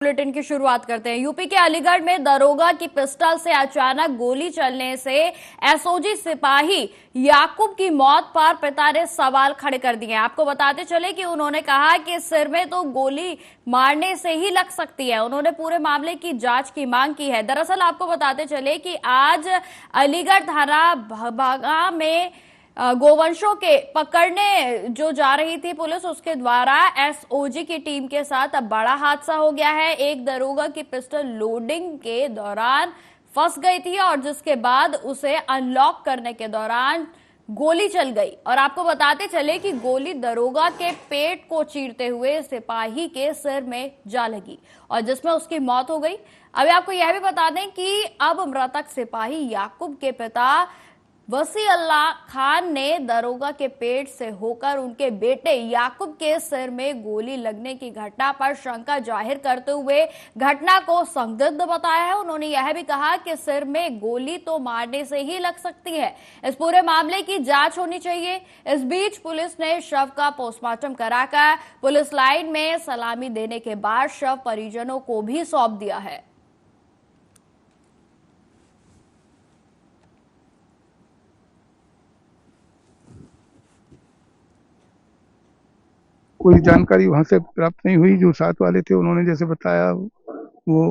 Bulletin की शुरुआत करते हैं। यूपी के अलीगढ़ में दरोगा की पिस्टल से अचानक गोली चलने से एसओजी सिपाही याकूब की मौत पर पिता ने सवाल खड़े कर दिए। आपको बताते चले कि उन्होंने कहा कि सिर में तो गोली मारने से ही लग सकती है। उन्होंने पूरे मामले की जांच की मांग की है। दरअसल आपको बताते चले कि आज अलीगढ़ थाना भागा में गोवंशों के पकड़ने जो जा रही थी पुलिस, उसके द्वारा एसओजी की टीम के साथ अब बड़ा हादसा हो गया है। एक दरोगा की पिस्टल लोडिंग के दौरान फंस गई थी और जिसके बाद उसे अनलॉक करने के दौरान गोली चल गई। और आपको बताते चले कि गोली दरोगा के पेट को चीरते हुए सिपाही के सिर में जा लगी और जिसमें उसकी मौत हो गई। अभी आपको यह भी बता दें कि अब मृतक सिपाही याकूब के पिता वसी अल्लाह खान ने दरोगा के पेट से होकर उनके बेटे याकूब के सिर में गोली लगने की घटना पर शंका जाहिर करते हुए घटना को संदिग्ध बताया है। उन्होंने यह भी कहा कि सिर में गोली तो मारने से ही लग सकती है। इस पूरे मामले की जांच होनी चाहिए। इस बीच पुलिस ने शव का पोस्टमार्टम कराकर पुलिस लाइन में सलामी देने के बाद शव परिजनों को भी सौंप दिया है। कोई जानकारी वहां से प्राप्त नहीं हुई। जो साथ वाले थे उन्होंने जैसे बताया वो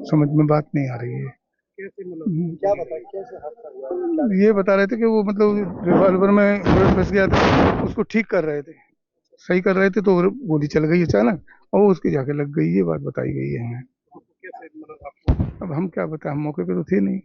समझ में बात नहीं आ रही है। क्या बताया, कैसे हादसा हुआ? ये बता रहे थे कि वो मतलब रिवॉल्वर में बुलेट फंस गया था, उसको ठीक कर रहे थे, सही कर रहे थे तो गोली चल गई अचानक और वो उसकी जाके लग गई। ये बात बताई गई है हमें। कैसे आपको अब हम क्या बताएं, हम मौके पे तो थे नहीं,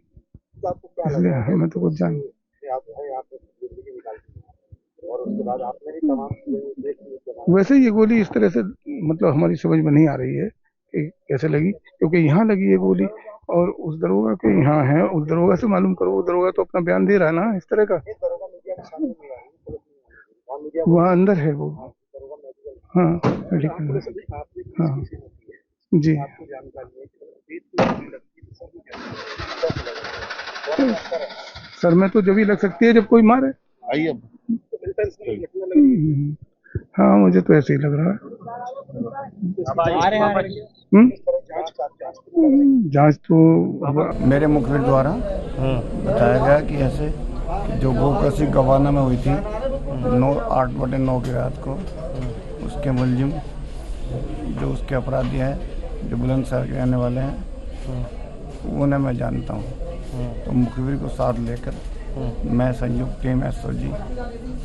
आपको क्या इसलिए लगा हमें तो कुछ जान। आप है यहाँ पे जिंदगी निकाल दी और उसके बाद आपने भी तमाम चीजें देख ली। वैसे ये गोली इस तरह से मतलब हमारी समझ में नहीं आ रही है कि कैसे लगी, क्योंकि यहाँ लगी है गोली और उस दरोगा के यहाँ है। उस दरोगा से मालूम करो, वो दरोगा तो अपना बयान दे रहा है ना इस तरह का। दरोगा मीडिया के सामने नहीं आई, पुलिस नहीं आई, मीडिया वहाँ अंदर है वो। दरोगा मेडिकल। हाँ आपने मेडिकल। सभी आपने हाँ किसी से होती है जी। आपको जानकारी है कि पेट में गोली लगती है तो सभी कैसे लगा सर में तो जब ही लग सकती है जब कोई मारे। आइए इंटेंशनली घटना लग रही है। हाँ मुझे तो ऐसे ही लग रहा है। जांच तो मेरे मुखबिर द्वारा बताया गया कि ऐसे जो गोकशी गवाना में हुई थी 8/9 की रात को, उसके मुलजिम जो उसके अपराधी हैं जो बुलंदशहर के रहने वाले हैं उन्हें मैं जानता हूँ। तो मुखबिर को साथ लेकर मैं संयुक्त टीम एसओजी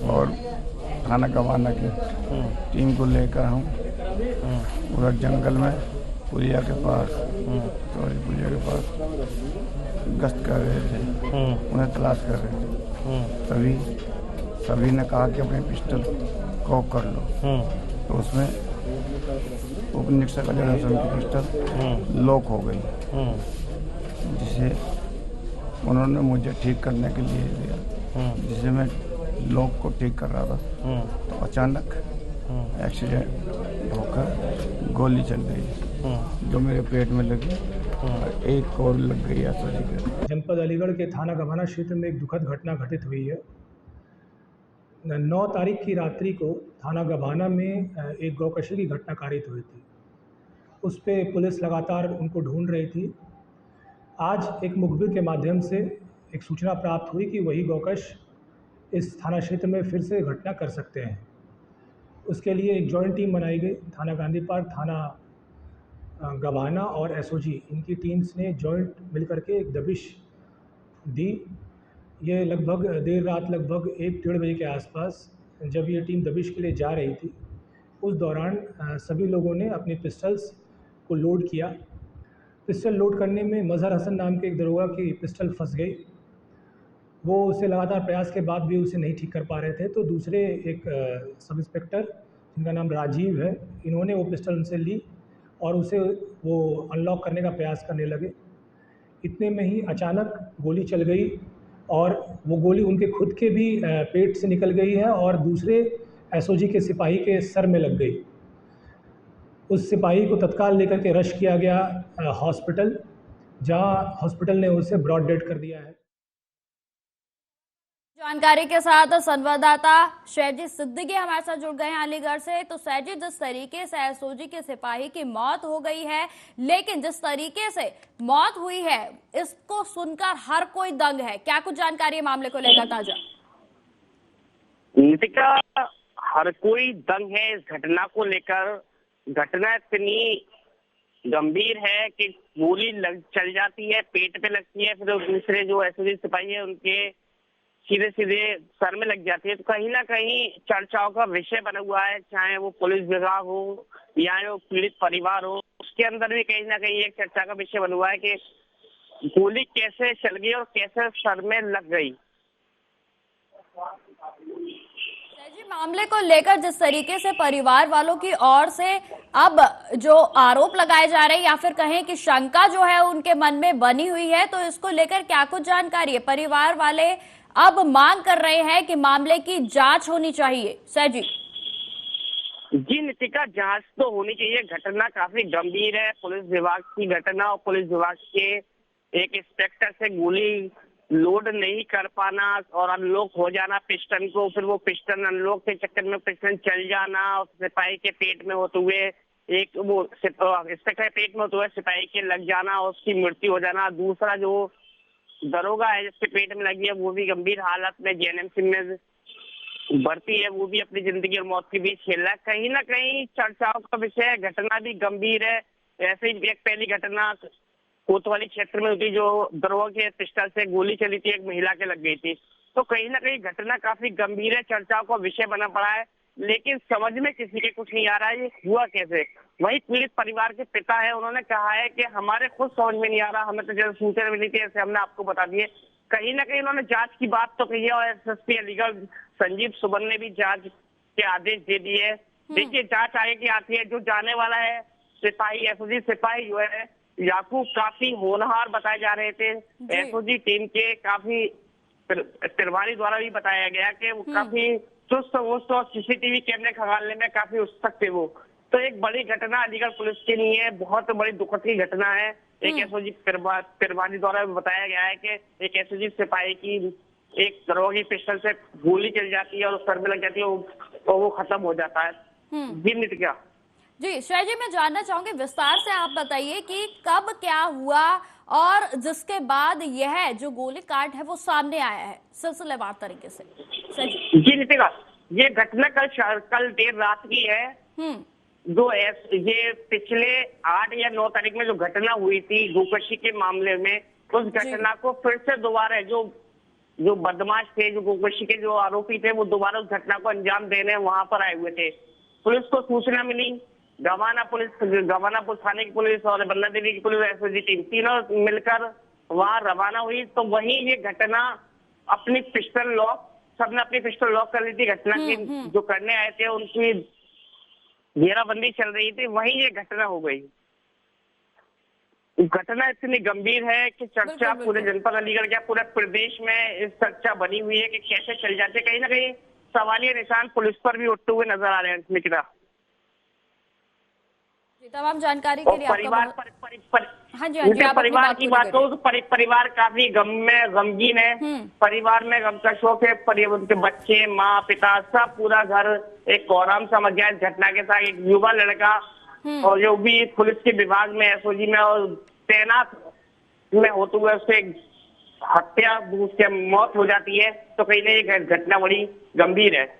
और थाना गवाना की टीम को लेकर हम पूरा जंगल में पुलिया के पास गश्त कर रहे थे, उन्हें तलाश कर रहे थे। सभी ने कहा कि अपने पिस्टल कॉक कर लो। तो उसमें उप निरीक्षक अजय हसन की पिस्टल लॉक हो गई, जिसे उन्होंने मुझे ठीक करने के लिए दिया। जिसे मैं लॉक को ठीक कर रहा था तो अचानक एक्सीडेंट होकर गोली चल गई जो मेरे पेट में लगी और एक और लग गई एसओजी के। जनपद अलीगढ़ के थाना गवाना क्षेत्र में एक दुखद घटना घटित हुई है। 9 तारीख की रात्रि को थाना गवाना में एक गौकशी की घटना कारित हुई थी। उस पर पुलिस लगातार उनको ढूंढ रही थी। आज एक मुखबिर के माध्यम से एक सूचना प्राप्त हुई कि वही गौकश इस थाना क्षेत्र में फिर से घटना कर सकते हैं। उसके लिए एक जॉइंट टीम बनाई गई। थाना गांधी पार्क, थाना गवाना और एसओजी, इनकी टीम्स ने जॉइंट मिलकर के एक दबिश दी। ये लगभग देर रात लगभग 1-1:30 बजे के आसपास जब ये टीम दबिश के लिए जा रही थी, उस दौरान सभी लोगों ने अपने पिस्टल्स को लोड किया। पिस्टल लोड करने में मजहर हसन नाम के एक दरोगा की पिस्टल फंस गई। वो उसे लगातार प्रयास के बाद भी उसे नहीं ठीक कर पा रहे थे। तो दूसरे एक सब इंस्पेक्टर जिनका नाम राजीव है, इन्होंने वो पिस्टल उनसे ली और उसे वो अनलॉक करने का प्रयास करने लगे। इतने में ही अचानक गोली चल गई और वो गोली उनके खुद के भी पेट से निकल गई है और दूसरे एसओजी के सिपाही के सर में लग गई। उस सिपाही को तत्काल लेकर के रश किया गया हॉस्पिटल, जहां हॉस्पिटल ने उसे ब्रॉड डेड कर दिया है। जानकारी के साथ संवाददाता शहजी सिद्दीकी हमारे साथ जुड़ गए हैं अलीगढ़ से। तो शहजी, जिस तरीके से एसओजी के सिपाही की मौत हो गई है, लेकिन जिस तरीके से मौत हुई है इसको सुनकर हर कोई दंग है। क्या कुछ जानकारी है मामले को लेकर ताजा? नितिका, हर कोई दंग है इस घटना को लेकर। घटना इतनी गंभीर है कि गोली चल जाती है, पेट पे लगती है, फिर दूसरे जो एसओजी सिपाही है उनके सीधे सीधे सर में लग जाती है। तो कहीं ना कहीं चर्चाओं का विषय बना हुआ है, चाहे वो पुलिस विभाग हो या वो पीड़ित परिवार हो, उसके अंदर भी कहीं ना कहीं एक चर्चा का विषय बना हुआ है कि गोली कैसे चल गई और कैसे सर में लग गई। जी, मामले को लेकर जिस तरीके से परिवार वालों की ओर से अब जो आरोप लगाए जा रहे हैं या फिर कहें कि शंका जो है उनके मन में बनी हुई है, तो इसको लेकर क्या कुछ जानकारी है? परिवार वाले अब मांग कर रहे हैं कि मामले की जांच होनी चाहिए। सैजी जी नितिका, जांच तो होनी चाहिए। घटना काफी गंभीर है। पुलिस विभाग की घटना और पुलिस विभाग के एक इंस्पेक्टर से गोली लोड नहीं कर पाना और अनलॉक हो जाना पिस्टन को, फिर वो पिस्टन अनलॉक के चक्कर में पिस्टन चल जाना और सिपाही के पेट में होते हुए एक वो इंस्पेक्टर पेट में होते हुए सिपाही के लग जाना और उसकी मृत्यु हो जाना। दूसरा जो दरोगा है जिसके पेट में लगी है वो भी गंभीर हालत में जेएनएमसी में भर्ती है, वो भी अपनी जिंदगी और मौत के बीच खेल रहा है। कहीं ना कहीं चर्चाओं का विषय है। घटना भी गंभीर है। ऐसे ही एक पहली घटना कोतवाली क्षेत्र में हुई, जो दरोगा के पिस्टल से गोली चली थी, एक महिला के लग गई थी। तो कहीं ना कहीं घटना काफी गंभीर है, चर्चाओं का विषय बना पड़ा है, लेकिन समझ में किसी के कुछ नहीं आ रहा है ये हुआ कैसे। वही पीड़ित परिवार के पिता है, उन्होंने कहा है कि हमारे खुद समझ में नहीं आ रहा, हमें तो जब सूचना मिली थी ऐसे हमने आपको बता दिए। कहीं ना कहीं उन्होंने जांच की बात तो कही है और एसएसपी अलीगढ़ संजीव सुमन ने भी जांच के आदेश दे दिए। देखिए जांच आगे की आती है। जो जाने वाला है सिपाही, एसओजी सिपाही जो है याकूब, काफी होनहार बताए जा रहे थे। एसओजी टीम के काफी तिरवानी द्वारा भी बताया गया कि वो काफी चुस्त वुस्त और सीसीटीवी कैमरे खंगालने में काफी उत्सुक थे वो। तो एक बड़ी घटना अलीगढ़ पुलिस के लिए बहुत बड़ी दुखद की घटना है। एक एसओजी तिरवानी द्वारा बताया गया है कि एक एसओजी सिपाही की एक दरोगा की पिस्टल से गोली चल जाती है और सर में लग जाती है और वो खत्म हो जाता है। जी नितिका। जी श्रेय जी, मैं जानना चाहूंगी विस्तार से आप बताइए कि कब क्या हुआ और जिसके बाद यह जो गोली कांड है वो सामने आया है सिलसिलेवार तरीके से। जी नितिका, ये घटना कल देर रात की है। जो ये पिछले 8 या 9 तारीख में जो घटना हुई थी गोकशी के मामले में, उस घटना को फिर से दोबारा जो बदमाश थे, जो गोकशी के जो आरोपी थे, वो दोबारा उस घटना को अंजाम देने वहां पर आए हुए थे। पुलिस को सूचना मिली, गवाना पुलिस थाने की पुलिस और बल्ला देवी की पुलिस, एसओजी टीम तीनों मिलकर वहां रवाना हुई। तो वहीं ये घटना अपनी पिस्टल लॉक, सबने अपनी पिस्टल लॉक कर ली थी। घटना की जो करने आए थे उनकी घेराबंदी चल रही थी, वहीं ये घटना हो गई। घटना इतनी गंभीर है कि चर्चा पूरे जनपद अलीगढ़ क्या पूरे प्रदेश में इस चर्चा बनी हुई है कि कैसे चल जाते। कहीं ना कहीं सवालिया निशान पुलिस पर भी उठते हुए नजर आ रहे हैं निकिता। तमाम जानकारी के लिए परिवार की बात हो तो परिवार काफी गमगीन है। परिवार में गम का शोक है। उनके बच्चे, माँ, पिता, सब पूरा घर एक कोहराम समझ गया इस घटना के साथ। एक युवा लड़का और जो भी पुलिस के विभाग में, एसओजी में और तैनात में होते हुए उससे हत्या, उसकी मौत हो जाती है। तो कहीं ना ये घटना बड़ी गंभीर है।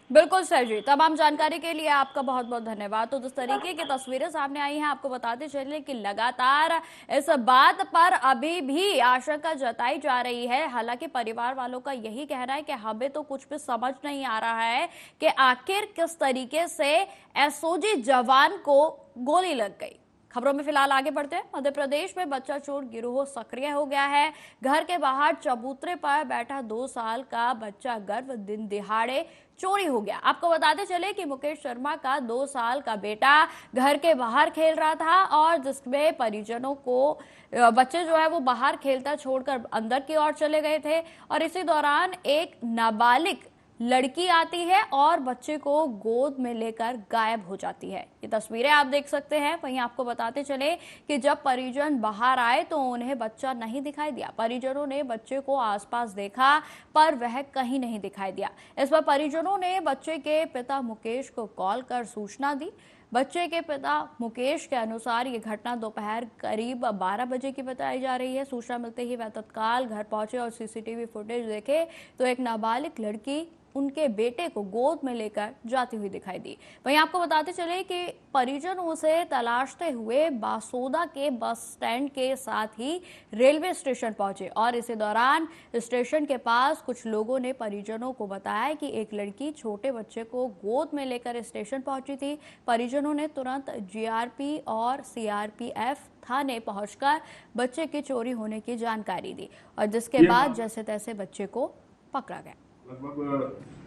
बिल्कुल सर जी, तमाम जानकारी के लिए आपका बहुत बहुत धन्यवाद। तो जिस तरीके की तस्वीरें सामने आई हैं आपको बताते चले कि लगातार इस बात पर अभी भी आशंका जताई जा रही है। हालांकि परिवार वालों का यही कहना है कि हमें तो कुछ भी समझ नहीं आ रहा है कि आखिर किस तरीके से एसओजी जवान को गोली लग गई। खबरों में फिलहाल आगे बढ़ते हैं। मध्य प्रदेश में बच्चा चोर गिरोह सक्रिय हो गया है। घर के बाहर चबूतरे पर बैठा 2 साल का बच्चा गर्भ दिन दिहाड़े चोरी हो गया। आपको बताते चले कि मुकेश शर्मा का 2 साल का बेटा घर के बाहर खेल रहा था और जिसमें परिजनों को बच्चे जो है वो बाहर खेलता छोड़कर अंदर की ओर चले गए थे और इसी दौरान एक नाबालिग लड़की आती है और बच्चे को गोद में लेकर गायब हो जाती है। ये तस्वीरें आप देख सकते हैं। वहीं आपको बताते चले कि जब परिजन बाहर आए तो उन्हें बच्चा नहीं दिखाई दिया। परिजनों ने बच्चे को आसपास देखा पर वह कहीं नहीं दिखाई दिया। इस पर परिजनों ने बच्चे के पिता मुकेश को कॉल कर सूचना दी। बच्चे के पिता मुकेश के अनुसार ये घटना दोपहर करीब 12 बजे की बताई जा रही है। सूचना मिलते ही वह तत्काल घर पहुंचे और सीसीटीवी फुटेज देखे तो एक नाबालिग लड़की उनके बेटे को गोद में लेकर जाती हुई दिखाई दी। वहीं आपको बताते चले कि परिजन उसे तलाशते हुए बासोदा के बस स्टैंड के साथ ही रेलवे स्टेशन पहुंचे और इसी दौरान स्टेशन के पास कुछ लोगों ने परिजनों को बताया कि एक लड़की छोटे बच्चे को गोद में लेकर स्टेशन पहुंची थी। परिजनों ने तुरंत जीआरपी और सीआरपीएफ थाने पहुंचकर बच्चे की चोरी होने की जानकारी दी और जिसके बाद जैसे तैसे बच्चे को पकड़ा गया। लगभग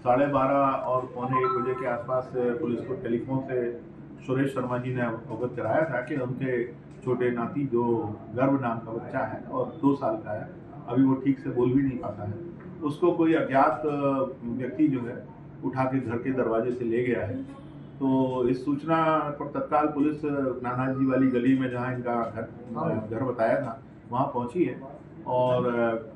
12:30 और 1:45 बजे के आसपास पुलिस को टेलीफोन से सुरेश शर्मा जी ने अवगत कराया था कि उनके छोटे नाती जो गर्भ नाम का बच्चा है और 2 साल का है, अभी वो ठीक से बोल भी नहीं पाता है, उसको कोई अज्ञात व्यक्ति जो है उठा के घर के दरवाजे से ले गया है। तो इस सूचना पर तत्काल पुलिस नानाजी वाली गली में जहाँ इनका घर बताया था वहाँ पहुँची है और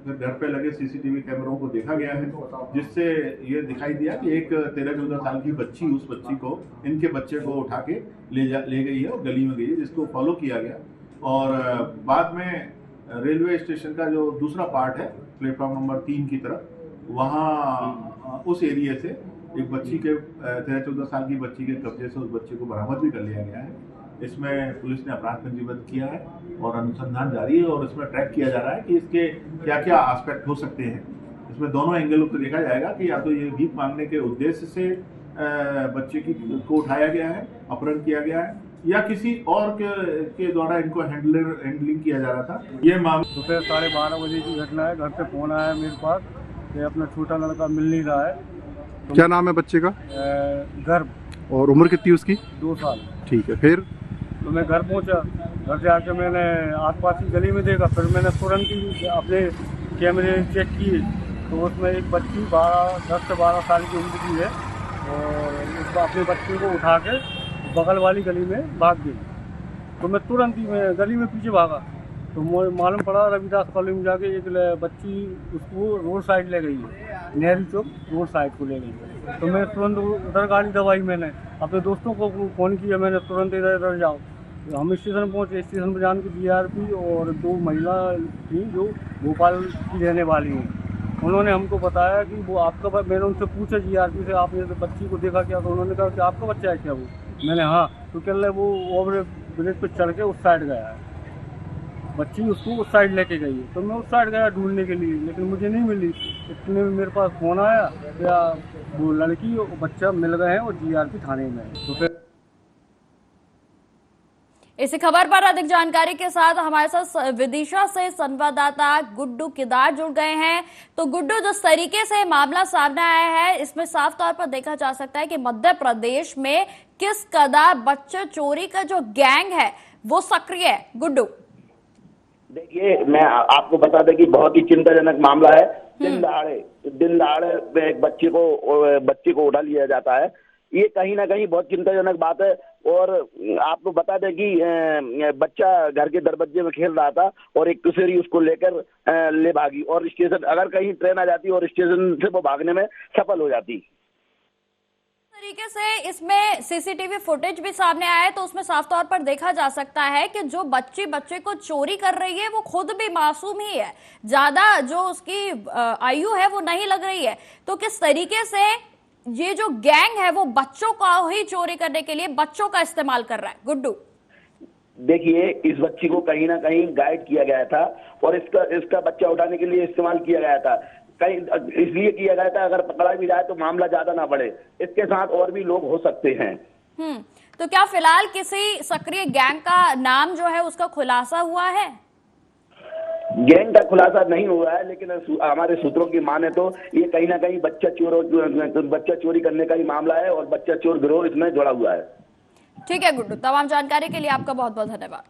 फिर घर पे लगे सीसीटीवी कैमरों को देखा गया है, जिससे ये दिखाई दिया कि एक 13-14 साल की बच्ची उस बच्ची को इनके बच्चे को उठा के ले गई है और गली में गई है, जिसको फॉलो किया गया। और बाद में रेलवे स्टेशन का जो दूसरा पार्ट है प्लेटफॉर्म नंबर 3 की तरफ, वहाँ उस एरिया से एक बच्ची के 13-14 साल की बच्ची के कब्जे से उस बच्चे को बरामद भी कर लिया गया है। इसमें पुलिस ने अपराध पंजीबद्ध किया है और अनुसंधान जारी है और इसमें ट्रैक किया जा रहा है कि इसके क्या क्या एस्पेक्ट हो सकते हैं। इसमें दोनों एंगलों को देखा जाएगा कि या तो ये भीख मांगने के उद्देश्य से बच्चे को उठाया गया है, अपहरण किया गया है, या किसी और के द्वारा इनको हैंडलिंग किया जा रहा था। ये मामला दोपहर 12:30 बजे की घटना है। घर पे फोन आया मेरे पास कि अपना छोटा लड़का मिल नहीं रहा है। तो क्या नाम है बच्चे का? गर्भ। और उम्र कितनी उसकी? 2 साल। ठीक है, फिर? तो मैं घर पहुंचा, घर से आके मैंने आसपास की गली में देखा, फिर मैंने तुरंत ही अपने कैमरे चेक किए तो उसमें एक बच्ची 10 से 12 साल की उम्र की है और अपने बच्चे को उठा के बगल वाली गली में भाग गई। तो मैं तुरंत ही गली में पीछे भागा तो मुझे मालूम पड़ा रविदास कॉलोनी में जाके एक बच्ची उसको रोड साइड ले गई है, नेहरू चौक रोड साइड को ले गई। तो मैं तुरंत उधर गाड़ी दबाई, मैंने अपने दोस्तों को फ़ोन किया, मैंने तुरंत इधर जाओ। हम स्टेशन पहुँचे, स्टेशन पर जाने की जीआरपी और 2 महिला थी जो भोपाल की रहने वाली हैं। उन्होंने हमको बताया कि वो आपका, मैंने उनसे पूछा जीआरपी से, आपने तो बच्ची को देखा क्या? तो उन्होंने कहा कि आपका बच्चा है क्या वो? मैंने हाँ। तो कह रहे वो ओवर ब्रिज पर चढ़ के उस साइड गया है, बच्ची उसको उस साइड लेके गई है। तो मैं उस साइड गया ढूंढने के लिए, लेकिन मुझे नहीं मिली। इतने में मेरे पास फ़ोन आया या वो लड़की और बच्चा मिल गए हैं और जीआरपी थाने में है। तो फिर इसी खबर पर अधिक जानकारी के साथ हमारे साथ विदिशा से संवाददाता गुड्डू किदार जुड़ गए हैं। तो गुड्डू, जिस तरीके से मामला सामने आया है इसमें साफ तौर पर देखा जा सकता है कि मध्य प्रदेश में किस कदर बच्चे चोरी का जो गैंग है वो सक्रिय है। गुड्डू, देखिए, मैं आपको बता दें कि बहुत ही चिंताजनक मामला है। दिन दहाड़े एक बच्चे को उठा लिया जाता है। ये कहीं ना कहीं बहुत चिंताजनक बात है। और आपको बता दें कि बच्चा घर के दरवाजे में खेल रहा था और एक किशोरी उसको लेकर ले भागी और स्टेशन, अगर कहीं ट्रेन आ जाती और स्टेशन से वो भागने में सफल हो जाती। तरीके से इसमें सीसीटीवी फुटेज भी सामने आया है तो उसमें साफ तौर पर देखा जा सकता है कि जो बच्चे को चोरी कर रही है वो खुद भी मासूम ही है, ज्यादा जो उसकी आयु है वो नहीं लग रही है। तो किस तरीके से ये जो गैंग है वो बच्चों का ही चोरी करने के लिए बच्चों का इस्तेमाल कर रहा है? गुड्डू, देखिए, इस बच्ची को कहीं ना कहीं गाइड किया गया था और इसका बच्चा उठाने के लिए इस्तेमाल किया गया था। कहीं इसलिए किया गया था अगर पकड़ा भी जाए तो मामला ज्यादा ना बढ़े। इसके साथ और भी लोग हो सकते हैं। तो क्या फिलहाल किसी सक्रिय गैंग का नाम जो है उसका खुलासा हुआ है? गैंग का खुलासा नहीं हुआ है, लेकिन हमारे सूत्रों की माने तो ये कहीं ना कहीं बच्चा चोरी करने का ही मामला है और बच्चा चोर गिरोह इसमें जुड़ा हुआ है। ठीक है गुड्डू, तमाम जानकारी के लिए आपका बहुत बहुत धन्यवाद।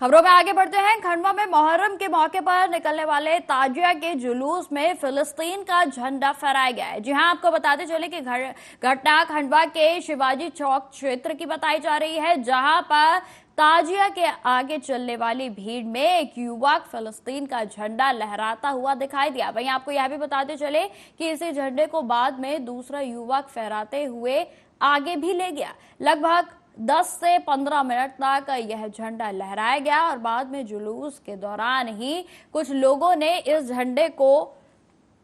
खबरों में आगे बढ़ते हैं। खंडवा में मुहर्रम के मौके पर निकलने वाले ताजिया के जुलूस में फिलिस्तीन का झंडा फहराया गया है। जी हां, आपको बताते चले कि घटना खंडवा के शिवाजी चौक क्षेत्र की बताई जा रही है, जहां पर ताजिया के आगे चलने वाली भीड़ में एक युवक फिलिस्तीन का झंडा लहराता हुआ दिखाई दिया। वहीं आपको यह भी बताते चले कि इसी झंडे को बाद में दूसरा युवक फहराते हुए आगे भी ले गया। लगभग 10 से 15 मिनट तक यह झंडा लहराया गया और बाद में जुलूस के दौरान ही कुछ लोगों ने इस झंडे को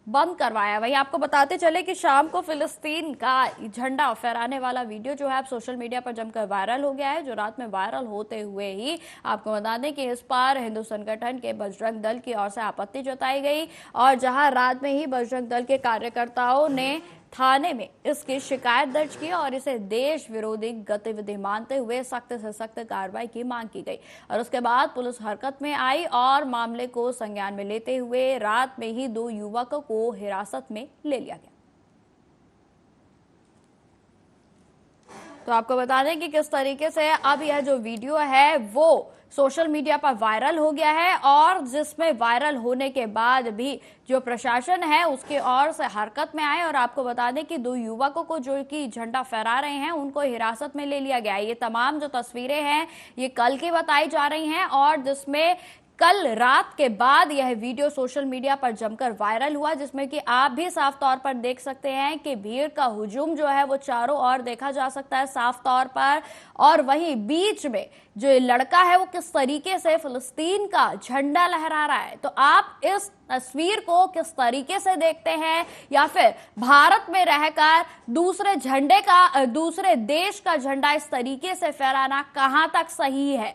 बंद करवाया। वहीं आपको बताते चले कि शाम को फिलिस्तीन का झंडा फहराने वाला वीडियो जो है अब सोशल मीडिया पर जमकर वायरल हो गया है, जो रात में वायरल होते हुए ही आपको बता दें कि इस पर हिंदू संगठन के बजरंग दल की ओर से आपत्ति जताई गई और जहां रात में ही बजरंग दल के कार्यकर्ताओं ने थाने में इसकी शिकायत दर्ज की और इसे देश विरोधी गतिविधि मानते हुए सख्त से सख्त कार्रवाई की मांग की गई। और उसके बाद पुलिस हरकत में आई और मामले को संज्ञान में लेते हुए रात में ही 2 युवकों को हिरासत में ले लिया गया। तो आपको बता दें कि किस तरीके से अब यह जो वीडियो है वो सोशल मीडिया पर वायरल हो गया है और जिसमें वायरल होने के बाद भी जो प्रशासन है उसके ओर से हरकत में आए और आपको बता दें कि 2 युवकों को जो कि झंडा फहरा रहे हैं उनको हिरासत में ले लिया गया है। ये तमाम जो तस्वीरें हैं ये कल की बताई जा रही हैं और जिसमें कल रात के बाद यह वीडियो सोशल मीडिया पर जमकर वायरल हुआ, जिसमें कि आप भी साफ तौर पर देख सकते हैं कि भीड़ का हुजूम जो है वो चारों ओर देखा जा सकता है साफ तौर पर। और वहीं बीच में जो ये लड़का है वो किस तरीके से फिलिस्तीन का झंडा लहरा रहा है। तो आप इस तस्वीर को किस तरीके से देखते हैं, या फिर भारत में रहकर दूसरे देश का झंडा इस तरीके से फहराना कहां तक सही है?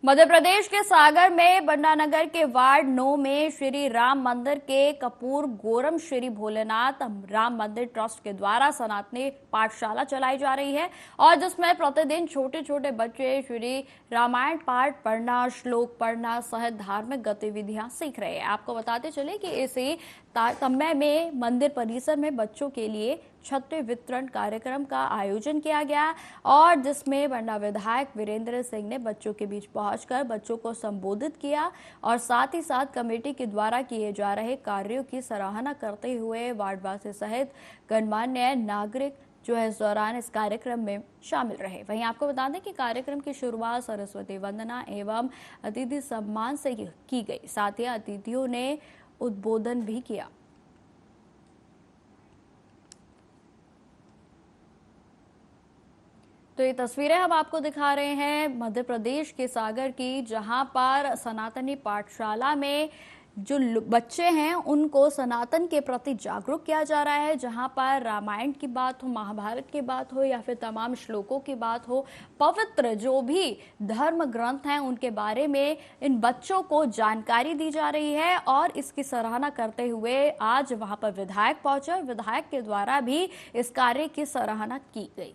मध्य प्रदेश के सागर में बंडानगर के वार्ड 9 में श्री राम मंदिर के कपूर गोरम श्री भोलेनाथ राम मंदिर ट्रस्ट के द्वारा सनातनी पाठशाला चलाई जा रही है और जिसमें प्रतिदिन छोटे छोटे बच्चे श्री रामायण पाठ पढ़ना, श्लोक पढ़ना सहित धार्मिक गतिविधियां सीख रहे हैं। आपको बताते चले कि इसी तारतम्य में मंदिर परिसर में बच्चों के लिए छत्री वितरण कार्यक्रम का आयोजन किया गया और जिसमें बंडा विधायक वीरेंद्र सिंह ने बच्चों के बीच पहुंचकर बच्चों को संबोधित किया और साथ ही साथ कमेटी के द्वारा किए जा रहे कार्यों की सराहना करते हुए वार्डवासी सहित गणमान्य नागरिक जो है इस दौरान इस कार्यक्रम में शामिल रहे। वहीं आपको बता दें कि कार्यक्रम की शुरुआत सरस्वती वंदना एवं अतिथि सम्मान से की गई। साथ ही अतिथियों ने उद्बोधन भी किया। तो ये तस्वीरें हम आपको दिखा रहे हैं मध्य प्रदेश के सागर की, जहां पर सनातनी पाठशाला में जो बच्चे हैं उनको सनातन के प्रति जागरूक किया जा रहा है, जहां पर रामायण की बात हो, महाभारत की बात हो या फिर तमाम श्लोकों की बात हो, पवित्र जो भी धर्म ग्रंथ हैं उनके बारे में इन बच्चों को जानकारी दी जा रही है और इसकी सराहना करते हुए आज वहां पर विधायक पहुंचे और विधायक के द्वारा भी इस कार्य की सराहना की गई।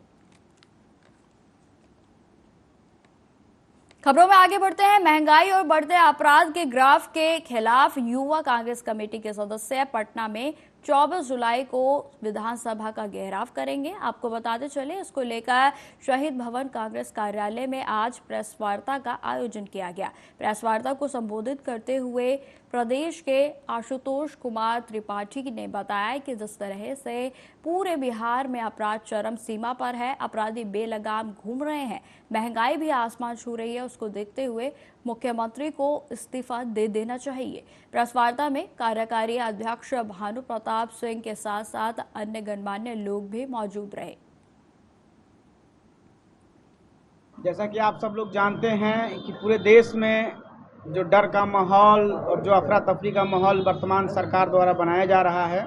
खबरों में आगे बढ़ते हैं। महंगाई और बढ़ते अपराध के ग्राफ के खिलाफ युवा कांग्रेस कमेटी के सदस्य पटना में 24 जुलाई को विधानसभा का घेराव करेंगे। आपको बताते चले इसको लेकर शहीद भवन कांग्रेस कार्यालय में आज प्रेस वार्ता का आयोजन किया गया। प्रेस वार्ता को संबोधित करते हुए प्रदेश के आशुतोष कुमार त्रिपाठी ने बताया कि जिस तरह से पूरे बिहार में अपराध चरम सीमा पर है, अपराधी बेलगाम घूम रहे हैं, महंगाई भी आसमान छू रही है, उसको देखते हुए मुख्यमंत्री को इस्तीफा दे देना चाहिए। प्रेस वार्ता में कार्यकारी अध्यक्ष भानु प्रताप सिंह के साथ साथ अन्य गणमान्य लोग भी मौजूद रहे। जैसा कि आप सब लोग जानते हैं कि पूरे देश में जो डर का माहौल और जो अफरा तफरी का माहौल वर्तमान सरकार द्वारा बनाया जा रहा है,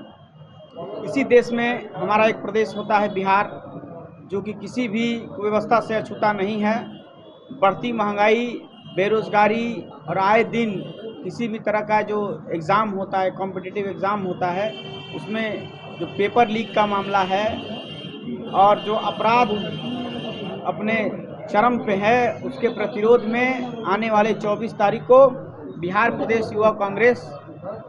इसी देश में हमारा एक प्रदेश होता है बिहार, जो कि किसी भी व्यवस्था से अछूता नहीं है। बढ़ती महंगाई, बेरोजगारी और आए दिन किसी भी तरह का जो एग्ज़ाम होता है, कॉम्पिटिटिव एग्ज़ाम होता है, उसमें जो पेपर लीक का मामला है और जो अपराध अपने चरम पे है, उसके प्रतिरोध में आने वाले 24 तारीख को बिहार प्रदेश युवा कांग्रेस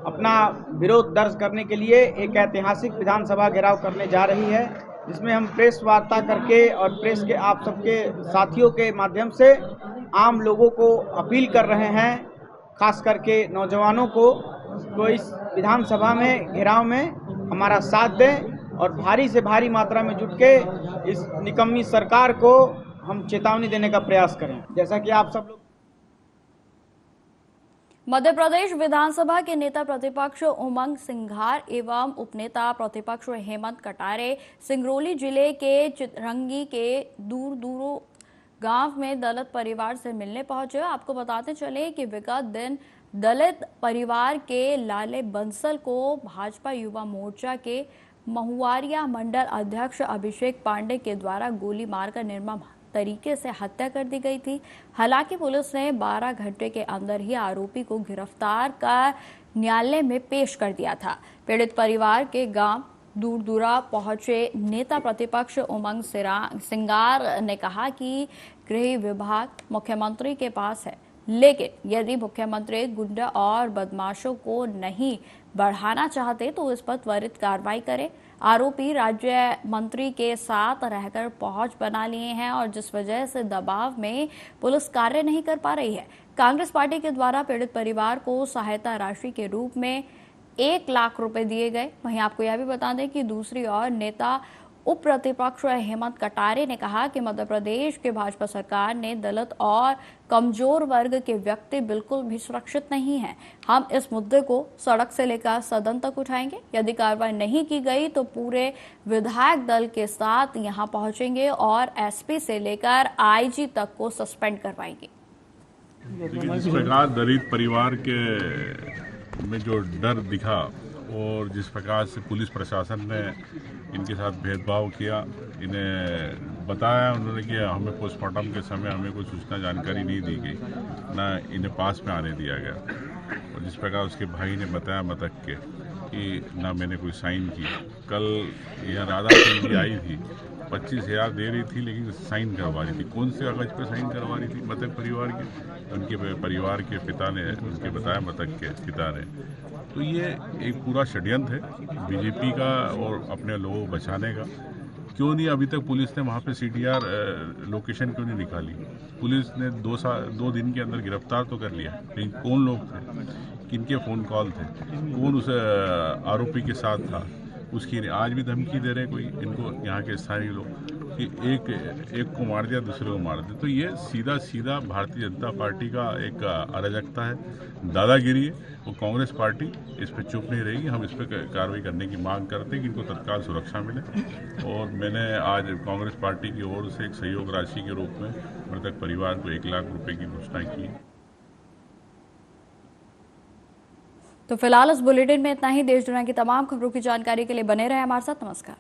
अपना विरोध दर्ज करने के लिए एक ऐतिहासिक विधानसभा घेराव करने जा रही है, जिसमें हम प्रेस वार्ता करके और प्रेस के आप सबके साथियों के माध्यम से आम लोगों को अपील कर रहे हैं, खास करके नौजवानों को, तो इस विधानसभा में घेराव में हमारा साथ दें और भारी से भारी मात्रा में जुट के इस निकम्मी सरकार को हम चेतावनी देने का प्रयास करें। जैसा कि आप सब लोग मध्य प्रदेश विधानसभा के नेता प्रतिपक्ष उमंग सिंघार एवं उपनेता प्रतिपक्ष हेमंत कटारे सिंगरौली जिले के चितरंगी के दूर गांव में दलित परिवार से मिलने पहुंचे। आपको बताते चले कि विगत दिन दलित परिवार के लाले बंसल को भाजपा युवा मोर्चा के महुआरिया मंडल अध्यक्ष अभिषेक पांडे के द्वारा गोली मारकर निर्मम तरीके से हत्या कर दी गई थी। हालांकि पुलिस ने 12 घंटे के अंदर ही आरोपी को गिरफ्तार कर न्यायालय में पेश कर दिया था। पीड़ित परिवार के गांव दूरदूरा पहुंचे नेता प्रतिपक्ष उमंग सिंगार ने कहा कि गृह विभाग मुख्यमंत्री के पास है, लेकिन यदि मुख्यमंत्री गुंडा और बदमाशों को नहीं बढ़ाना चाहते तो इस पर त्वरित कार्रवाई करें। आरोपी राज्य मंत्री के साथ रहकर पहुंच बना लिए हैं और जिस वजह से दबाव में पुलिस कार्य नहीं कर पा रही है। कांग्रेस पार्टी के द्वारा पीड़ित परिवार को सहायता राशि के रूप में 1 लाख रुपए दिए गए। वहीं आपको यह भी बता दें कि दूसरी ओर नेता उप प्रतिपक्ष हेमंत कटारे ने कहा कि मध्य प्रदेश के भाजपा सरकार ने दलित और कमजोर वर्ग के व्यक्ति बिल्कुल भी सुरक्षित नहीं हैं। हम इस मुद्दे को सड़क से लेकर सदन तक उठाएंगे। यदि कार्रवाई नहीं की गई तो पूरे विधायक दल के साथ यहां पहुंचेंगे और एसपी से लेकर आईजी तक को सस्पेंड करवाएंगे। जिस प्रकार दलित परिवार के में जो डर दिखा और जिस प्रकार से पुलिस प्रशासन ने इनके साथ भेदभाव किया, इन्हें बताया उन्होंने कि हमें पोस्टमार्टम के समय हमें कोई सूचना जानकारी नहीं दी गई, ना इन्हें पास में आने दिया गया। और जिस प्रकार उसके भाई ने बताया मृतक के कि ना मैंने कोई साइन किया। कल यह राधा सिंह भी आई थी, 25,000 दे रही थी लेकिन साइन करवा रही थी। कौन से कागज पर साइन करवा रही थी? मृतक परिवार के, उनके परिवार के पिता ने उनके बताया, मृतक के पिता ने। तो ये एक पूरा षड्यंत्र है बीजेपी का और अपने लोगों को बचाने का। क्यों नहीं अभी तक पुलिस ने वहाँ पे CTR लोकेशन क्यों नहीं निकाली? पुलिस ने 2 दिन के अंदर गिरफ्तार तो कर लिया, लेकिन कौन लोग थे, किनके फ़ोन कॉल थे, कौन उस आरोपी के साथ था, उसकी आज भी धमकी दे रहे कोई इनको यहाँ के स्थानीय लोग कि एक को मार दिया दूसरे को मार दिया। तो ये सीधा भारतीय जनता पार्टी का एक अराजकता है, दादागिरी है। और कांग्रेस पार्टी इस पर चुप नहीं रहेगी। हम इस पर कार्रवाई करने की मांग करते हैं कि इनको तत्काल सुरक्षा मिले। और मैंने आज कांग्रेस पार्टी की ओर से एक सहयोग राशि के रूप में मृतक परिवार को 1 लाख रुपए की घोषणा की। तो फिलहाल इस बुलेटिन में इतना ही। देश दुनिया की तमाम खबरों की जानकारी के लिए बने रहे हमारे साथ। नमस्कार।